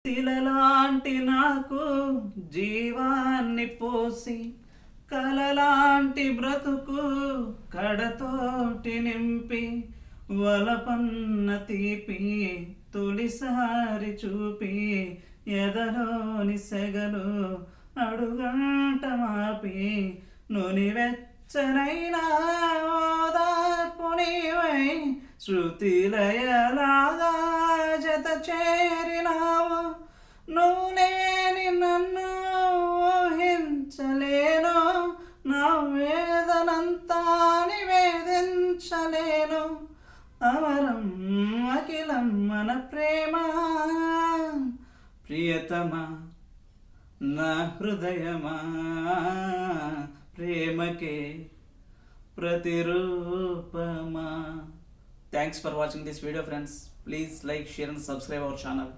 తిలలాంటి నాకు జీవాన్ని పోసి కలలాంటి బ్రతుకు కడతోటి నింపి వలపన్న తీపి తొలిసారి చూపి ఎదలోని సెగలు అడుగంట మాపి నునివెచ్చనైనా ఓదార్పు నీవై శృతిలయలాగా జత చేరినావు. నువ్వు లేని నన్ను ఊహించలేను, నా వేదనంతా నివేదించలేను. అమరం అఖిలం మన ప్రేమ, ప్రియతమా నా హృదయమా, ప్రేమకే ప్రతిరూపమా. Thanks for watching this video, friends. Please like, share and subscribe our channel.